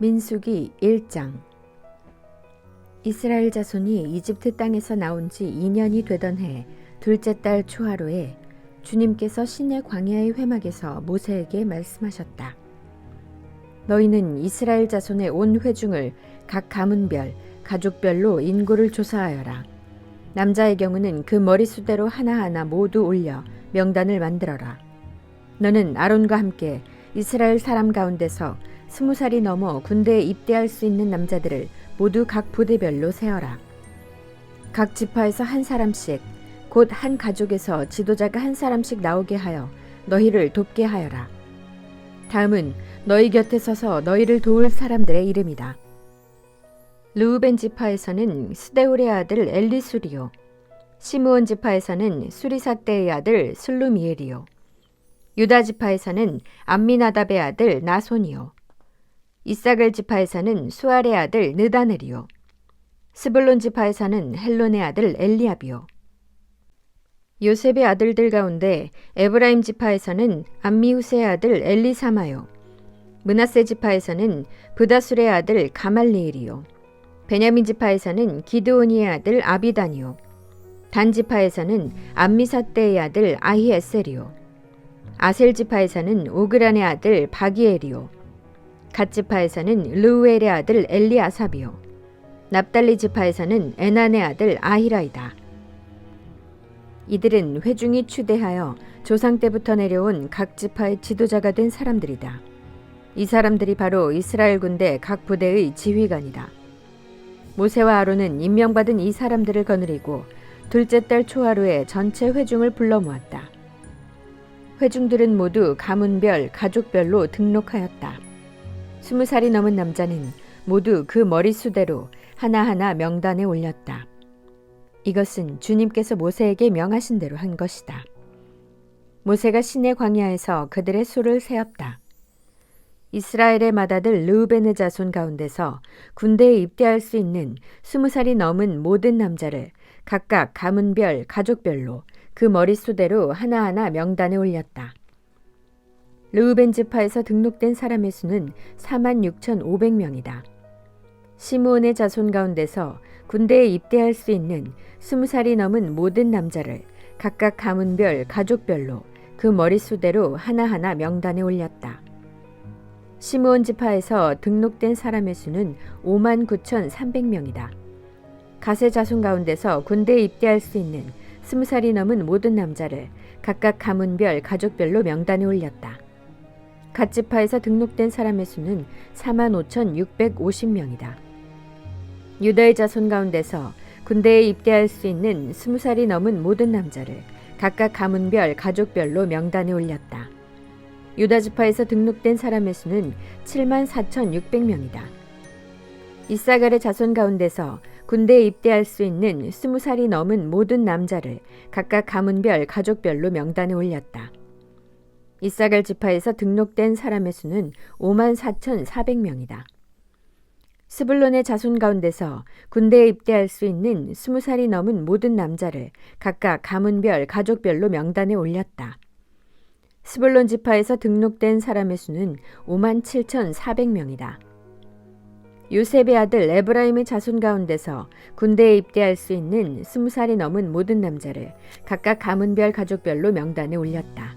민수기 1장. 이스라엘 자손이 이집트 땅에서 나온 지 2년이 되던 해 둘째 달 초하루에 주님께서 시내 광야의 회막에서 모세에게 말씀하셨다. 너희는 이스라엘 자손의 온 회중을 각 가문별, 가족별로 인구를 조사하여라. 남자의 경우는 그 머리수대로 하나하나 모두 올려 명단을 만들어라. 너는 아론과 함께 이스라엘 사람 가운데서 20살이 넘어 군대에 입대할 수 있는 남자들을 모두 각 부대별로 세어라. 각 지파에서 한 사람씩, 곧 한 가족에서 지도자가 한 사람씩 나오게 하여 너희를 돕게 하여라. 다음은 너희 곁에 서서 너희를 도울 사람들의 이름이다. 르우벤 지파에서는 스데울의 아들 엘리수리요, 시므온 지파에서는 수리사떼의 아들 슬루미엘이요, 유다 지파에서는 암미나답의 아들 나손이요, 이사갈 지파에서는 수알의 아들 느다넬이요, 스불론 지파에서는 헬론의 아들 엘리압이요. 요셉의 아들들 가운데 에브라임 지파에서는 암미후스의 아들 엘리사마요, 므낫세 지파에서는 브다술의 아들 가말리엘이요, 베냐민 지파에서는 기드오니의 아들 아비단이요, 단 지파에서는 암미사떼의 아들 아히에셀이요, 아셀 지파에서는 오그란의 아들 바기엘이요, 갓 지파에서는 르우엘의 아들 엘리아삽이요, 납달리 지파에서는 에난의 아들 아히라이다. 이들은 회중이 추대하여 조상 때부터 내려온 각 지파의 지도자가 된 사람들이다. 이 사람들이 바로 이스라엘 군대 각 부대의 지휘관이다. 모세와 아론은 임명받은 이 사람들을 거느리고 둘째 달 초하루에 전체 회중을 불러 모았다. 회중들은 모두 가문별, 가족별로 등록하였다. 20살이 넘은 남자는 모두 그 머리수대로 하나하나 명단에 올렸다. 이것은 주님께서 모세에게 명하신 대로 한 것이다. 모세가 시내 광야에서 그들의 수를 세었다. 이스라엘의 맏아들 르우벤의 자손 가운데서 군대에 입대할 수 있는 20살이 넘은 모든 남자를 각각 가문별, 가족별로 그 머리수대로 하나하나 명단에 올렸다. 르우벤 지파에서 등록된 사람의 수는 46,500명이다. 시므온의 자손 가운데서 군대에 입대할 수 있는 20살이 넘은 모든 남자를 각각 가문별, 가족별로 그 머리수대로 하나하나 명단에 올렸다. 시므온 지파에서 등록된 사람의 수는 59,300명이다. 갓의 자손 가운데서 군대에 입대할 수 있는 20살이 넘은 모든 남자를 각각 가문별, 가족별로 명단에 올렸다. 갓 지파에서 등록된 사람의 수는 45,650명이다. 유다의 자손 가운데서 군대에 입대할 수 있는 20살이 넘은 모든 남자를 각각 가문별, 가족별로 명단에 올렸다. 유다 지파에서 등록된 사람의 수는 74,600명이다. 이사갈의 자손 가운데서 군대에 입대할 수 있는 20살이 넘은 모든 남자를 각각 가문별, 가족별로 명단에 올렸다. 이사갈 지파에서 등록된 사람의 수는 54,400명이다. 스불론의 자손 가운데서 군대에 입대할 수 있는 20살이 넘은 모든 남자를 각각 가문별, 가족별로 명단에 올렸다. 스불론 지파에서 등록된 사람의 수는 57,400명이다. 요셉의 아들 에브라임의 자손 가운데서 군대에 입대할 수 있는 20살이 넘은 모든 남자를 각각 가문별, 가족별로 명단에 올렸다.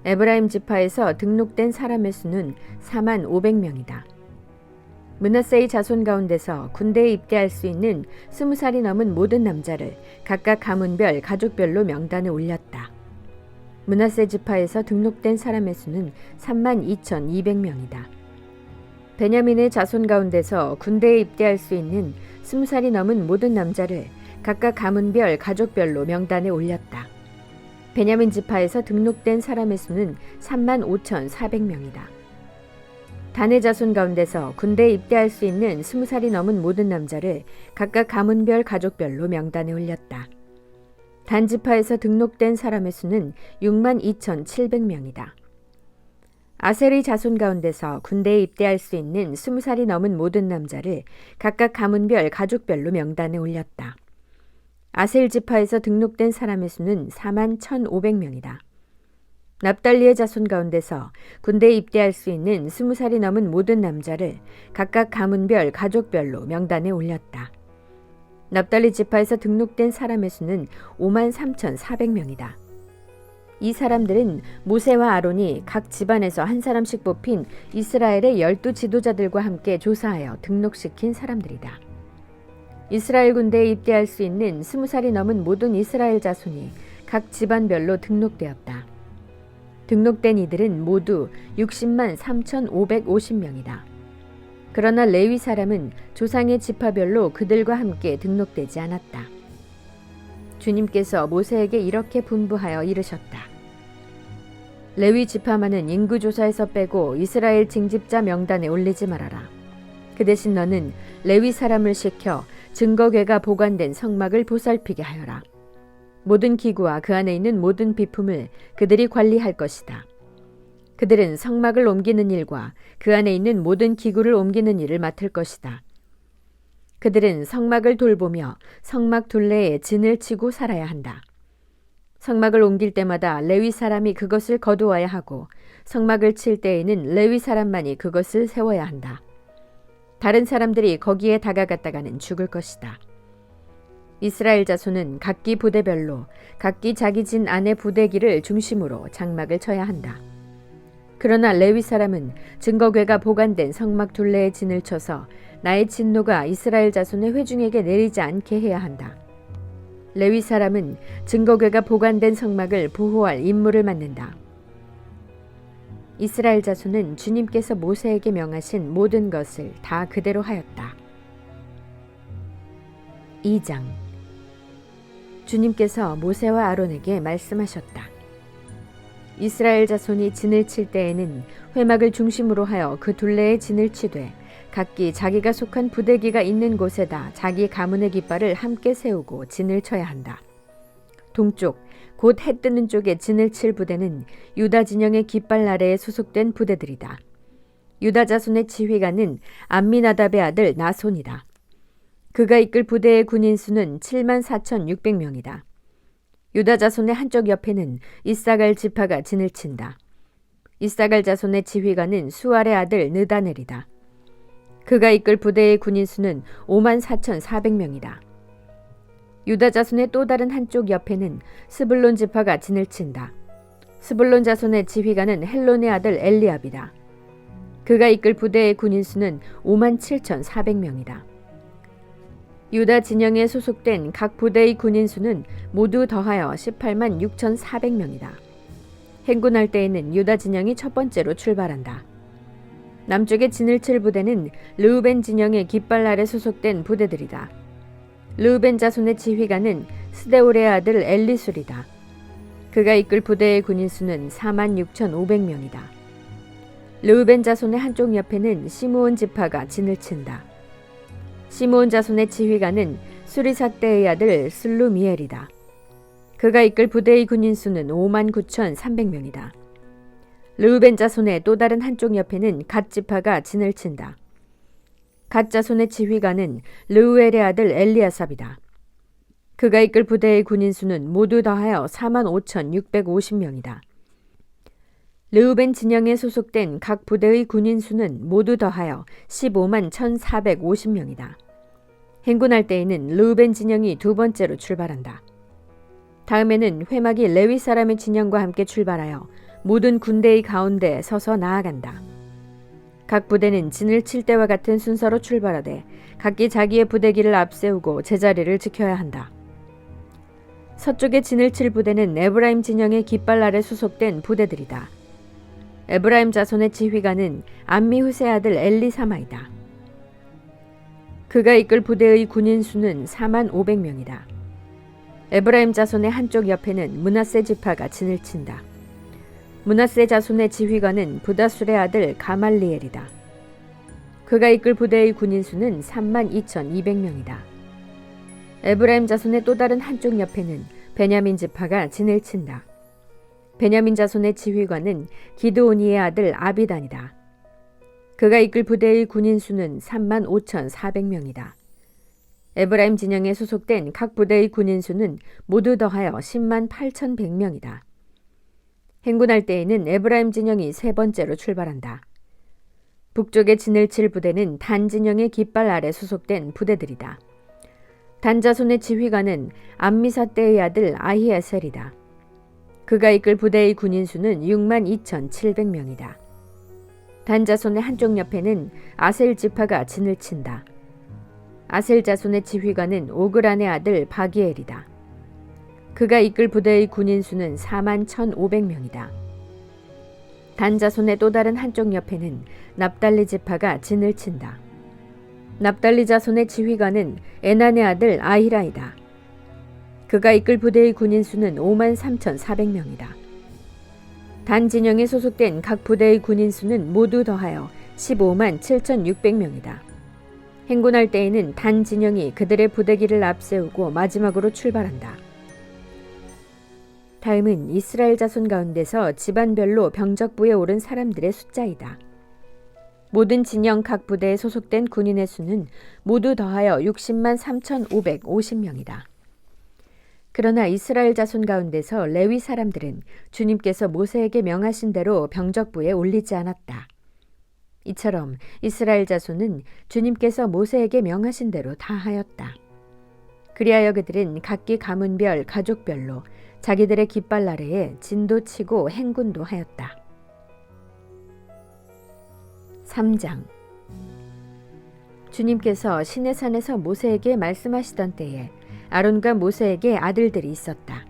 에브라임 지파에서 등록된 사람의 수는 45,000명이다. 므낫세의 자손 가운데서 군대에 입대할 수 있는 20살이 넘은 모든 남자를 각각 가문별, 가족별로 명단에 올렸다. 므낫세 지파에서 등록된 사람의 수는 32,200명이다. 베냐민의 자손 가운데서 군대에 입대할 수 있는 20살이 넘은 모든 남자를 각각 가문별, 가족별로 명단에 올렸다. 베냐민 지파에서 등록된 사람의 수는 35,400명이다. 단의 자손 가운데서 군대에 입대할 수 있는 20살이 넘은 모든 남자를 각각 가문별, 가족별로 명단에 올렸다. 단 지파에서 등록된 사람의 수는 62,700명이다. 아셀의 자손 가운데서 군대에 입대할 수 있는 20살이 넘은 모든 남자를 각각 가문별, 가족별로 명단에 올렸다. 아셀 지파에서 등록된 사람의 수는 41,500명이다. 납달리의 자손 가운데서 군대에 입대할 수 있는 20살이 넘은 모든 남자를 각각 가문별 가족별로 명단에 올렸다. 납달리 지파에서 등록된 사람의 수는 53,400명이다. 이 사람들은 모세와 아론이 각 집안에서 한 사람씩 뽑힌 이스라엘의 12 지도자들과 함께 조사하여 등록시킨 사람들이다. 이스라엘 군대에 입대할 수 있는 20살이 넘은 모든 이스라엘 자손이 각 집안별로 등록되었다. 등록된 이들은 모두 60만 3,550명이다. 그러나 레위 사람은 조상의 지파별로 그들과 함께 등록되지 않았다. 주님께서 모세에게 이렇게 분부하여 이르셨다. 레위 지파만은 인구조사에서 빼고 이스라엘 징집자 명단에 올리지 말아라. 그 대신 너는 레위 사람을 시켜 증거궤가 보관된 성막을 보살피게 하여라. 모든 기구와 그 안에 있는 모든 비품을 그들이 관리할 것이다. 그들은 성막을 옮기는 일과 그 안에 있는 모든 기구를 옮기는 일을 맡을 것이다. 그들은 성막을 돌보며 성막 둘레에 진을 치고 살아야 한다. 성막을 옮길 때마다 레위 사람이 그것을 거두어야 하고 성막을 칠 때에는 레위 사람만이 그것을 세워야 한다. 다른 사람들이 거기에 다가갔다가는 죽을 것이다. 이스라엘 자손은 각기 부대별로 각기 자기 진 안의 부대기를 중심으로 장막을 쳐야 한다. 그러나 레위 사람은 증거궤가 보관된 성막 둘레에 진을 쳐서 나의 진노가 이스라엘 자손의 회중에게 내리지 않게 해야 한다. 레위 사람은 증거궤가 보관된 성막을 보호할 임무를 맡는다. 이스라엘 자손은 주님께서 모세에게 명하신 모든 것을 다 그대로 하였다. 2장. 주님께서 모세와 아론에게 말씀하셨다. 이스라엘 자손이 진을 칠 때에는 회막을 중심으로 하여 그 둘레에 진을 치되 각기 자기가 속한 부대기가 있는 곳에다 자기 가문의 깃발을 함께 세우고 진을 쳐야 한다. 동쪽 곧 해 뜨는 쪽에 진을 칠 부대는 유다 진영의 깃발 아래에 소속된 부대들이다. 유다 자손의 지휘관은 암미나답의 아들 나손이다. 그가 이끌 부대의 군인 수는 74,600명이다. 유다 자손의 한쪽 옆에는 이사갈 지파가 진을 친다. 이사갈 자손의 지휘관은 수알의 아들 느다넬이다. 그가 이끌 부대의 군인 수는 54,400명이다. 유다 자손의 또 다른 한쪽 옆에는 스불론 지파가 진을 친다. 스불론 자손의 지휘관은 헬론의 아들 엘리압이다. 그가 이끌 부대의 군인 수는 57,400명이다. 유다 진영에 소속된 각 부대의 군인 수는 모두 더하여 18만 6,400명이다. 행군할 때에는 유다 진영이 첫 번째로 출발한다. 남쪽의 진을 칠 부대는 르우벤 진영의 깃발 아래 소속된 부대들이다. 르우벤 자손의 지휘관은 스데올의 아들 엘리술이다. 그가 이끌 부대의 군인 수는 46,500명이다. 르우벤 자손의 한쪽 옆에는 시므온 지파가 진을 친다. 시므온 자손의 지휘관은 수리사떼의 아들 슬루미엘이다. 그가 이끌 부대의 군인 수는 59,300명이다. 르우벤 자손의 또 다른 한쪽 옆에는 갓 지파가 진을 친다. 갓 자손의 지휘관은 르우엘의 아들 엘리아삽이다. 그가 이끌 부대의 군인 수는 모두 더하여 45,650명이다. 르우벤 진영에 소속된 각 부대의 군인 수는 모두 더하여 15만 1,450명이다. 행군할 때에는 르우벤 진영이 두 번째로 출발한다. 다음에는 회막이 레위 사람의 진영과 함께 출발하여 모든 군대의 가운데 서서 나아간다. 각 부대는 진을 칠 때와 같은 순서로 출발하되 각기 자기의 부대기를 앞세우고 제자리를 지켜야 한다. 서쪽의 진을 칠 부대는 에브라임 진영의 깃발 아래 소속된 부대들이다. 에브라임 자손의 지휘관은 암미후세 아들 엘리사마이다. 그가 이끌 부대의 군인 수는 45,000명이다. 에브라임 자손의 한쪽 옆에는 므낫세 지파가 진을 친다. 므낫세 자손의 지휘관은 부다술의 아들 가말리엘이다. 그가 이끌 부대의 군인 수는 32,200명이다. 에브라임 자손의 또 다른 한쪽 옆에는 베냐민 지파가 진을 친다. 베냐민 자손의 지휘관은 기드오니의 아들 아비단이다. 그가 이끌 부대의 군인 수는 35,400명이다. 에브라임 진영에 소속된 각 부대의 군인 수는 모두 더하여 108,100명이다. 행군할 때에는 에브라임 진영이 세 번째로 출발한다. 북쪽의 진을 칠 부대는 단 진영의 깃발 아래 소속된 부대들이다. 단 자손의 지휘관은 암미사대의 아들 아히에셀이다. 그가 이끌 부대의 군인 수는 62,700명이다. 단 자손의 한쪽 옆에는 아셀 지파가 진을 친다. 아셀 자손의 지휘관은 오그란의 아들 바기엘이다. 그가 이끌 부대의 군인 수는 41,500명이다. 단 자손의 또 다른 한쪽 옆에는 납달리 지파가 진을 친다. 납달리 자손의 지휘관은 에난의 아들 아히라이다. 그가 이끌 부대의 군인 수는 53,400명이다. 단 진영에 소속된 각 부대의 군인 수는 모두 더하여 157,600명이다. 행군할 때에는 단 진영이 그들의 부대기를 앞세우고 마지막으로 출발한다. 다음은 이스라엘 자손 가운데서 집안별로 병적부에 오른 사람들의 숫자이다. 모든 진영 각 부대에 소속된 군인의 수는 모두 더하여 603,550명이다. 그러나 이스라엘 자손 가운데서 레위 사람들은 주님께서 모세에게 명하신 대로 병적부에 올리지 않았다. 이처럼 이스라엘 자손은 주님께서 모세에게 명하신 대로 다 하였다. 그리하여 그들은 각기 가문별 가족별로 자기들의 깃발 아래에 진도 치고 행군도 하였다. 3장. 주님께서 시내산에서 모세에게 말씀하시던 때에 아론과 모세에게 아들들이 있었다.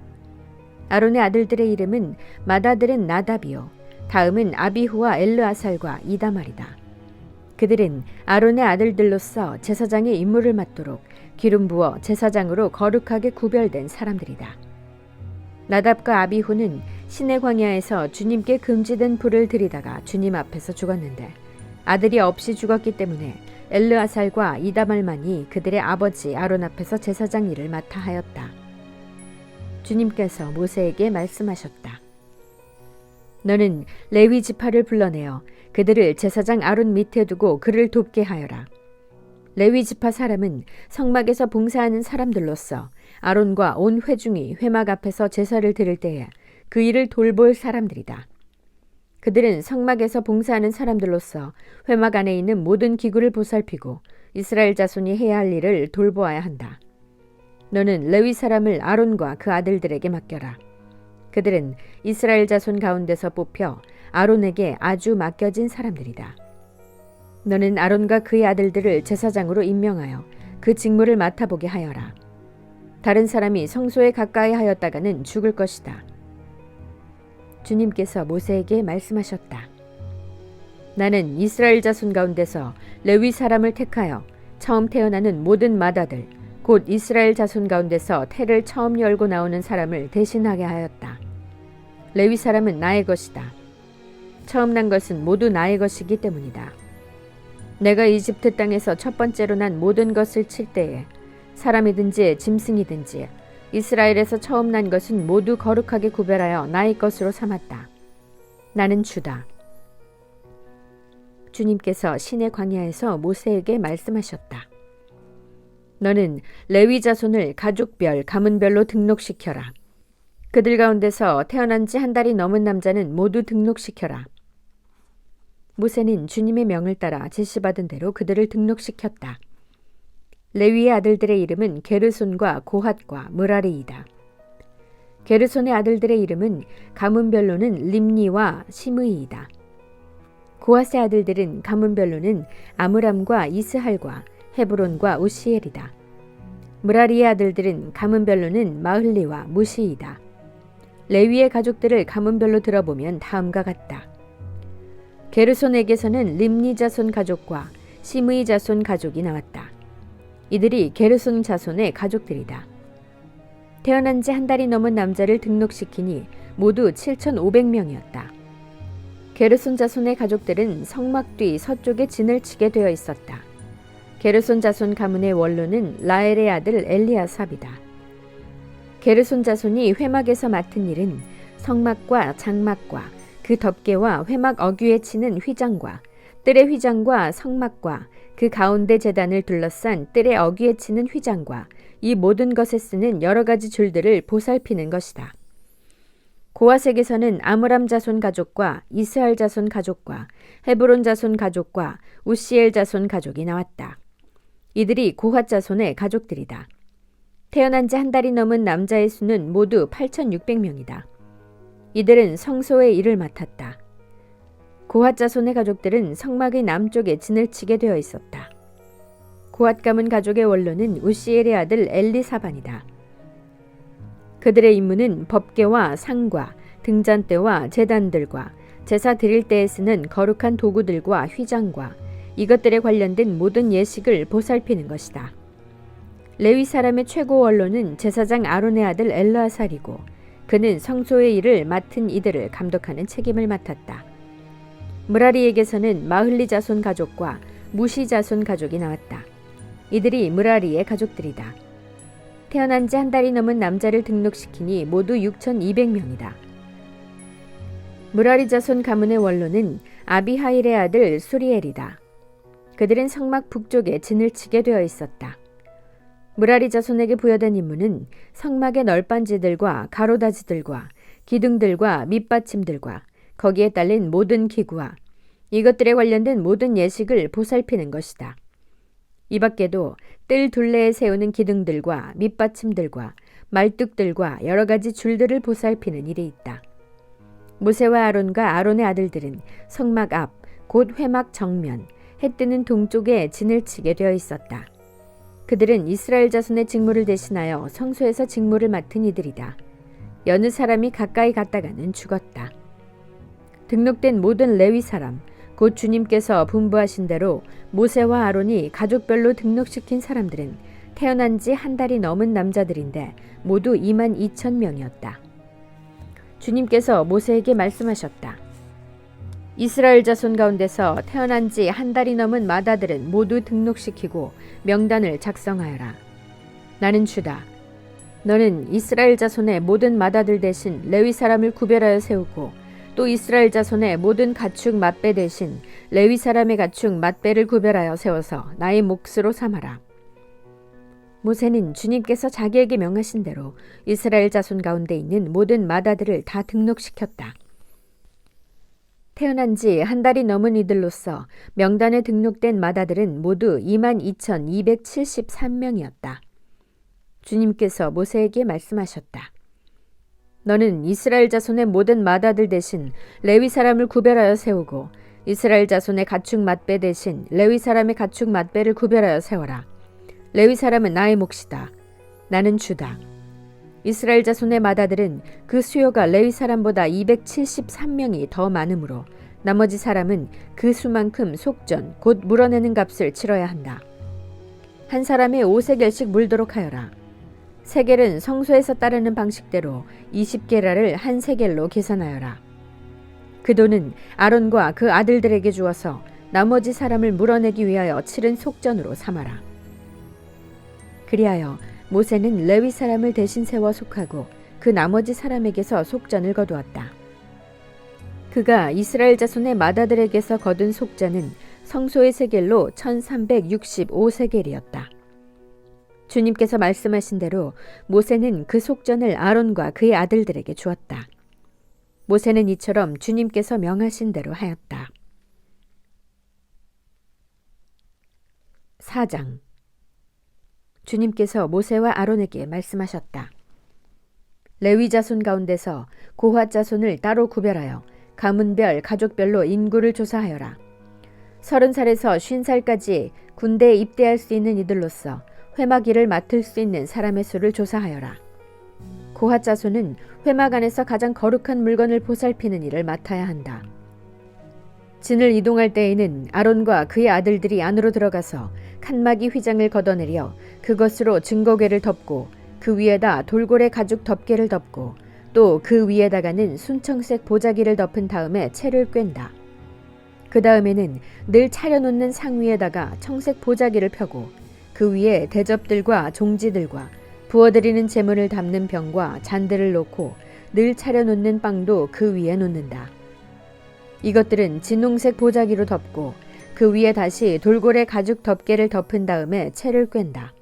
아론의 아들들의 이름은 맏아들은 나답이요 다음은 아비후와 엘르아살과 이다말이다. 그들은 아론의 아들들로서 제사장의 임무를 맡도록 기름 부어 제사장으로 거룩하게 구별된 사람들이다. 나답과 아비후는 시내 광야에서 주님께 금지된 불을 들이다가 주님 앞에서 죽었는데 아들이 없이 죽었기 때문에 엘르아살과 이다말만이 그들의 아버지 아론 앞에서 제사장 일을 맡아 하였다. 주님께서 모세에게 말씀하셨다. 너는 레위 지파를 불러내어 그들을 제사장 아론 밑에 두고 그를 돕게 하여라. 레위 지파 사람은 성막에서 봉사하는 사람들로서 아론과 온 회중이 회막 앞에서 제사를 드릴 때에 그 일을 돌볼 사람들이다. 그들은 성막에서 봉사하는 사람들로서 회막 안에 있는 모든 기구를 보살피고 이스라엘 자손이 해야 할 일을 돌보아야 한다. 너는 레위 사람을 아론과 그 아들들에게 맡겨라. 그들은 이스라엘 자손 가운데서 뽑혀 아론에게 아주 맡겨진 사람들이다. 너는 아론과 그의 아들들을 제사장으로 임명하여 그 직무를 맡아보게 하여라. 다른 사람이 성소에 가까이 하였다가는 죽을 것이다. 주님께서 모세에게 말씀하셨다. 나는 이스라엘 자손 가운데서 레위 사람을 택하여 처음 태어나는 모든 맏아들 곧 이스라엘 자손 가운데서 태를 처음 열고 나오는 사람을 대신하게 하였다. 레위 사람은 나의 것이다. 처음 난 것은 모두 나의 것이기 때문이다. 내가 이집트 땅에서 첫 번째로 난 모든 것을 칠 때에 사람이든지 짐승이든지 이스라엘에서 처음 난 것은 모두 거룩하게 구별하여 나의 것으로 삼았다. 나는 주다. 주님께서 시내 광야에서 모세에게 말씀하셨다. 너는 레위 자손을 가족별, 가문별로 등록시켜라. 그들 가운데서 태어난 지 한 달이 넘은 남자는 모두 등록시켜라. 모세는 주님의 명을 따라 지시받은 대로 그들을 등록시켰다. 레위의 아들들의 이름은 게르손과 고핫과 므라리이다. 게르손의 아들들의 이름은 가문별로는 림니와 시므이이다. 고핫의 아들들은 가문별로는 아므람과 이스할과 헤브론과 우시엘이다. 므라리의 아들들은 가문별로는 마흘리와 무시이다. 레위의 가족들을 가문별로 들어보면 다음과 같다. 게르손에게서는 림니 자손 가족과 시므이 자손 가족이 나왔다. 이들이 게르손 자손의 가족들이다. 태어난 지 한 달이 넘은 남자를 등록시키니 모두 7,500명이었다. 게르손 자손의 가족들은 성막 뒤 서쪽에 진을 치게 되어 있었다. 게르손 자손 가문의 원로는 라엘의 아들 엘리아삽이다. 게르손 자손이 회막에서 맡은 일은 성막과 장막과 그 덮개와 회막 어귀에 치는 휘장과 뜰의 휘장과 성막과 그 가운데 제단을 둘러싼 뜰의 어귀에 치는 휘장과 이 모든 것에 쓰는 여러 가지 줄들을 보살피는 것이다. 고핫에게서는 아므람 자손 가족과 이스할 자손 가족과 헤브론 자손 가족과 우시엘 자손 가족이 나왔다. 이들이 고핫 자손의 가족들이다. 태어난 지 한 달이 넘은 남자의 수는 모두 8,600명이다. 이들은 성소의 일을 맡았다. 고핫 자손의 가족들은 성막의 남쪽에 진을 치게 되어 있었다. 고핫 가문 가족의 원로는 우시엘의 아들 엘리사반이다. 그들의 임무는 법궤와 상과 등잔대와 제단들과 제사 드릴 때에 쓰는 거룩한 도구들과 휘장과 이것들에 관련된 모든 예식을 보살피는 것이다. 레위 사람의 최고 원로는 제사장 아론의 아들 엘르아살이고 그는 성소의 일을 맡은 이들을 감독하는 책임을 맡았다. 므라리에게서는 마흘리 자손 가족과 무시 자손 가족이 나왔다. 이들이 므라리의 가족들이다. 태어난 지 한 달이 넘은 남자를 등록시키니 모두 6,200명이다. 므라리 자손 가문의 원로는 아비하일의 아들 수리엘이다. 그들은 성막 북쪽에 진을 치게 되어 있었다. 므라리 자손에게 부여된 임무는 성막의 널빤지들과 가로다지들과 기둥들과 밑받침들과 거기에 딸린 모든 기구와 이것들에 관련된 모든 예식을 보살피는 것이다. 이 밖에도 뜰 둘레에 세우는 기둥들과 밑받침들과 말뚝들과 여러 가지 줄들을 보살피는 일이 있다. 모세와 아론과 아론의 아들들은 성막 앞, 곧 회막 정면, 해 뜨는 동쪽에 진을 치게 되어 있었다. 그들은 이스라엘 자손의 직무를 대신하여 성소에서 직무를 맡은 이들이다. 여느 사람이 가까이 갔다가는 죽었다. 등록된 모든 레위 사람, 곧 주님께서 분부하신 대로 모세와 아론이 가족별로 등록시킨 사람들은 태어난 지 한 달이 넘은 남자들인데 모두 22,000명이었다. 주님께서 모세에게 말씀하셨다. 이스라엘 자손 가운데서 태어난 지 한 달이 넘은 마다들은 모두 등록시키고 명단을 작성하여라. 나는 주다. 너는 이스라엘 자손의 모든 마다들 대신 레위 사람을 구별하여 세우고 또 이스라엘 자손의 모든 가축 맏배 대신 레위 사람의 가축 맏배를 구별하여 세워서 나의 몫으로 삼아라. 모세는 주님께서 자기에게 명하신 대로 이스라엘 자손 가운데 있는 모든 마다들을 다 등록시켰다. 태어난 지 한 달이 넘은 이들로서 명단에 등록된 마다들은 모두 22,273명이었다. 주님께서 모세에게 말씀하셨다. 너는 이스라엘 자손의 모든 마다들 대신 레위 사람을 구별하여 세우고 이스라엘 자손의 가축 맏배 대신 레위 사람의 가축 맏배를 구별하여 세워라. 레위 사람은 나의 몫이다. 나는 주다. 이스라엘 자손의 마다들은 그 수요가 레위 사람보다 273명이 더 많으므로 나머지 사람은 그 수만큼 속전 곧 물어내는 값을 치러야 한다. 한 사람의 5세겔씩 물도록 하여라. 세겔은 성소에서 따르는 방식대로 20게라를 한 세겔로 계산하여라. 그 돈은 아론과 그 아들들에게 주어서 나머지 사람을 물어내기 위하여 치른 속전으로 삼아라. 그리하여 모세는 레위 사람을 대신 세워 속하고 그 나머지 사람에게서 속전을 거두었다. 그가 이스라엘 자손의 마다들에게서 거둔 속전은 성소의 세겔로 1365세겔이었다. 주님께서 말씀하신 대로 모세는 그 속전을 아론과 그의 아들들에게 주었다. 모세는 이처럼 주님께서 명하신 대로 하였다. 4장. 주님께서 모세와 아론에게 말씀하셨다. 레위 자손 가운데서 고핫 자손을 따로 구별하여 가문별 가족별로 인구를 조사하여라. 30살에서 50살까지 군대에 입대할 수 있는 이들로서 회막 일을 맡을 수 있는 사람의 수를 조사하여라. 고핫 자손은 회막 안에서 가장 거룩한 물건을 보살피는 일을 맡아야 한다. 진을 이동할 때에는 아론과 그의 아들들이 안으로 들어가서 칸막이 휘장을 걷어내려 그것으로 증거궤를 덮고 그 위에다 돌고래 가죽 덮개를 덮고 또 그 위에다가는 순청색 보자기를 덮은 다음에 채를 꿰다. 그 다음에는 늘 차려놓는 상 위에다가 청색 보자기를 펴고 그 위에 대접들과 종지들과 부어드리는 제물을 담는 병과 잔들을 놓고 늘 차려놓는 빵도 그 위에 놓는다. 이것들은 진홍색 보자기로 덮고 그 위에 다시 돌고래 가죽 덮개를 덮은 다음에 채를 꿰다.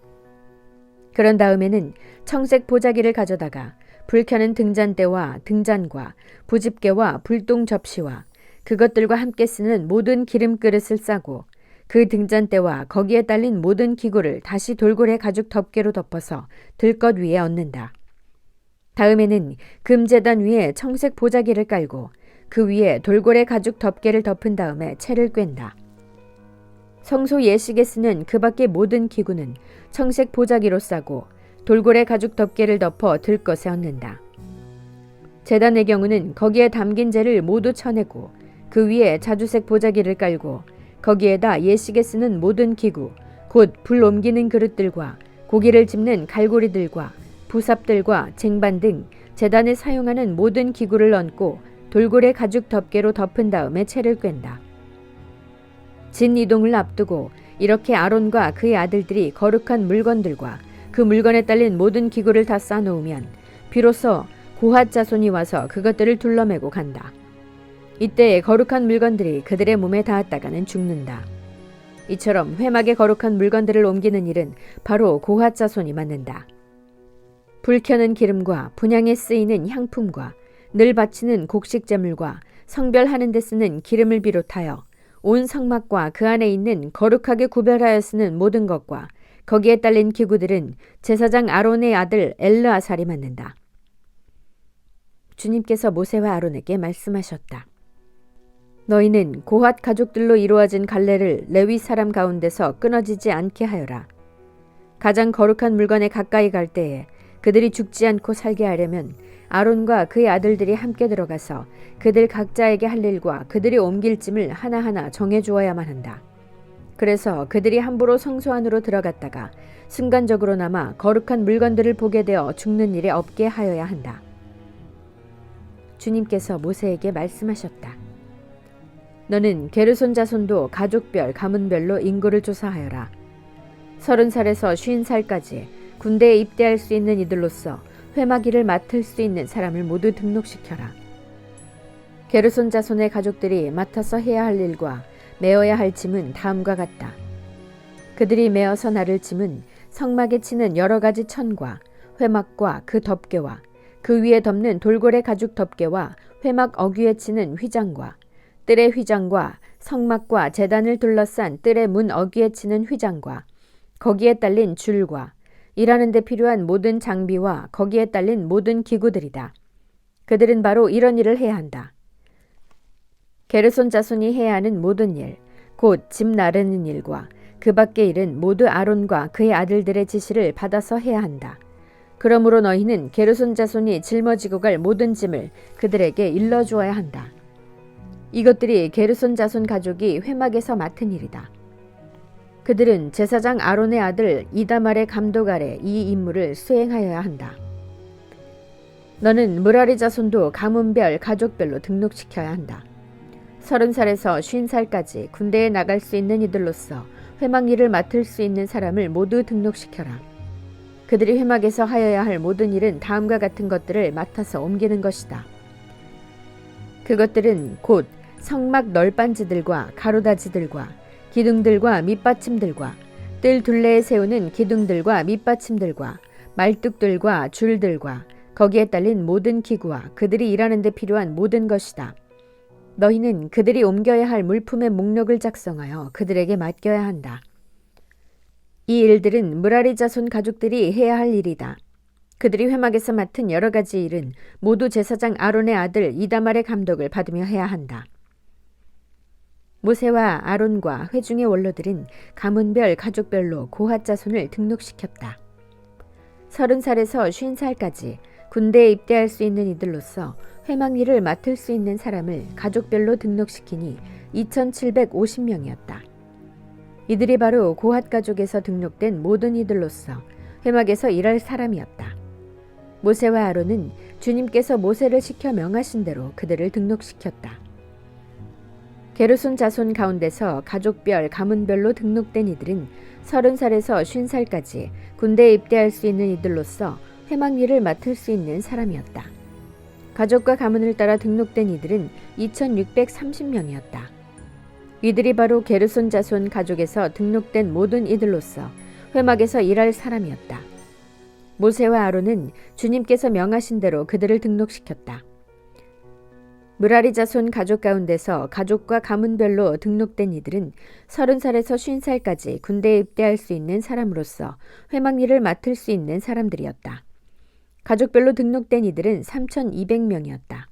그런 다음에는 청색 보자기를 가져다가 불 켜는 등잔대와 등잔과 부집개와 불똥 접시와 그것들과 함께 쓰는 모든 기름 그릇을 싸고 그 등잔대와 거기에 딸린 모든 기구를 다시 돌고래 가죽 덮개로 덮어서 들것 위에 얹는다. 다음에는 금제단 위에 청색 보자기를 깔고 그 위에 돌고래 가죽 덮개를 덮은 다음에 채를 꿰다. 성소 예식에 쓰는 그 밖의 모든 기구는 청색 보자기로 싸고 돌고래 가죽 덮개를 덮어 들것에 얹는다. 제단의 경우는 거기에 담긴 재를 모두 쳐내고 그 위에 자주색 보자기를 깔고 거기에다 예식에 쓰는 모든 기구, 곧 불 옮기는 그릇들과 고기를 집는 갈고리들과 부삽들과 쟁반 등 제단에 사용하는 모든 기구를 얹고 돌고래 가죽 덮개로 덮은 다음에 채를 꿰다. 진 이동을 앞두고 이렇게 아론과 그의 아들들이 거룩한 물건들과 그 물건에 딸린 모든 기구를 다 쌓아놓으면 비로소 고핫 자손이 와서 그것들을 둘러매고 간다. 이때 거룩한 물건들이 그들의 몸에 닿았다가는 죽는다. 이처럼 회막의 거룩한 물건들을 옮기는 일은 바로 고핫 자손이 맡는다. 불 켜는 기름과 분향에 쓰이는 향품과 늘 바치는 곡식제물과 성별하는 데 쓰는 기름을 비롯하여 온 성막과 그 안에 있는 거룩하게 구별하여 쓰는 모든 것과 거기에 딸린 기구들은 제사장 아론의 아들 엘르아살이 맡는다. 주님께서 모세와 아론에게 말씀하셨다. 너희는 고핫 가족들로 이루어진 갈래를 레위 사람 가운데서 끊어지지 않게 하여라. 가장 거룩한 물건에 가까이 갈 때에 그들이 죽지 않고 살게 하려면 아론과 그의 아들들이 함께 들어가서 그들 각자에게 할 일과 그들이 옮길 짐을 하나하나 정해주어야만 한다. 그래서 그들이 함부로 성소 안으로 들어갔다가 순간적으로나마 거룩한 물건들을 보게 되어 죽는 일이 없게 하여야 한다. 주님께서 모세에게 말씀하셨다. 너는 게르손 자손도 가족별, 가문별로 인구를 조사하여라. 30살에서 50살까지 군대에 입대할 수 있는 이들로서 회막일을 맡을 수 있는 사람을 모두 등록시켜라. 게르손 자손의 가족들이 맡아서 해야 할 일과 메어야 할 짐은 다음과 같다. 그들이 메어서 나를 짐은 성막에 치는 여러 가지 천과 회막과 그 덮개와 그 위에 덮는 돌고래 가죽 덮개와 회막 어귀에 치는 휘장과 뜰의 휘장과 성막과 제단을 둘러싼 뜰의 문 어귀에 치는 휘장과 거기에 딸린 줄과 일하는 데 필요한 모든 장비와 거기에 딸린 모든 기구들이다. 그들은 바로 이런 일을 해야 한다. 게르손 자손이 해야 하는 모든 일, 곧 집 나르는 일과 그 밖의 일은 모두 아론과 그의 아들들의 지시를 받아서 해야 한다. 그러므로 너희는 게르손 자손이 짊어지고 갈 모든 짐을 그들에게 일러주어야 한다. 이것들이 게르손 자손 가족이 회막에서 맡은 일이다. 그들은 제사장 아론의 아들 이다말의 감독 아래 이 임무를 수행하여야 한다. 너는 무라리 자손도 가문별, 가족별로 등록시켜야 한다. 30살에서 50살까지 군대에 나갈 수 있는 이들로서 회막 일을 맡을 수 있는 사람을 모두 등록시켜라. 그들이 회막에서 하여야 할 모든 일은 다음과 같은 것들을 맡아서 옮기는 것이다. 그것들은 곧 성막 널빤지들과 가로다지들과 기둥들과 밑받침들과 뜰 둘레에 세우는 기둥들과 밑받침들과 말뚝들과 줄들과 거기에 딸린 모든 기구와 그들이 일하는 데 필요한 모든 것이다. 너희는 그들이 옮겨야 할 물품의 목록을 작성하여 그들에게 맡겨야 한다. 이 일들은 무라리 자손 가족들이 해야 할 일이다. 그들이 회막에서 맡은 여러 가지 일은 모두 제사장 아론의 아들 이다말의 감독을 받으며 해야 한다. 모세와 아론과 회중의 원로들은 가문별, 가족별로 고핫 자손을 등록시켰다. 30살에서 50살까지 군대에 입대할 수 있는 이들로서 회막 일을 맡을 수 있는 사람을 가족별로 등록시키니 2750명이었다. 이들이 바로 고핫 가족에서 등록된 모든 이들로서 회막에서 일할 사람이었다. 모세와 아론은 주님께서 모세를 시켜 명하신 대로 그들을 등록시켰다. 게르손 자손 가운데서 가족별, 가문별로 등록된 이들은 30살에서 50살까지 군대에 입대할 수 있는 이들로서 회막 일을 맡을 수 있는 사람이었다. 가족과 가문을 따라 등록된 이들은 2630명이었다. 이들이 바로 게르손 자손 가족에서 등록된 모든 이들로서 회막에서 일할 사람이었다. 모세와 아론은 주님께서 명하신 대로 그들을 등록시켰다. 므라리 자손 가족 가운데서 가족과 가문별로 등록된 이들은 30살에서 50살까지 군대에 입대할 수 있는 사람으로서 회막일을 맡을 수 있는 사람들이었다. 가족별로 등록된 이들은 3,200명이었다.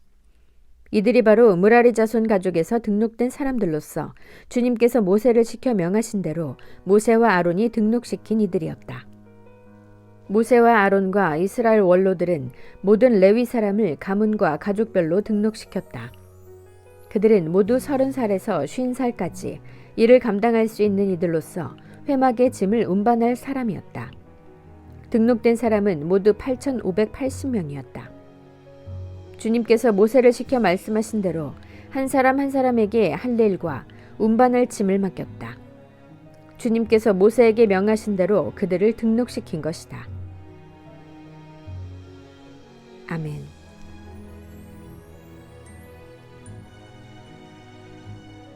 이들이 바로 므라리 자손 가족에서 등록된 사람들로서 주님께서 모세를 시켜 명하신 대로 모세와 아론이 등록시킨 이들이었다. 모세와 아론과 이스라엘 원로들은 모든 레위 사람을 가문과 가족별로 등록시켰다. 그들은 모두 30살에서 50살까지 이를 감당할 수 있는 이들로서 회막의 짐을 운반할 사람이었다. 등록된 사람은 모두 8,580명이었다. 주님께서 모세를 시켜 말씀하신 대로 한 사람 한 사람에게 할 일과 운반할 짐을 맡겼다. 주님께서 모세에게 명하신 대로 그들을 등록시킨 것이다. 아멘.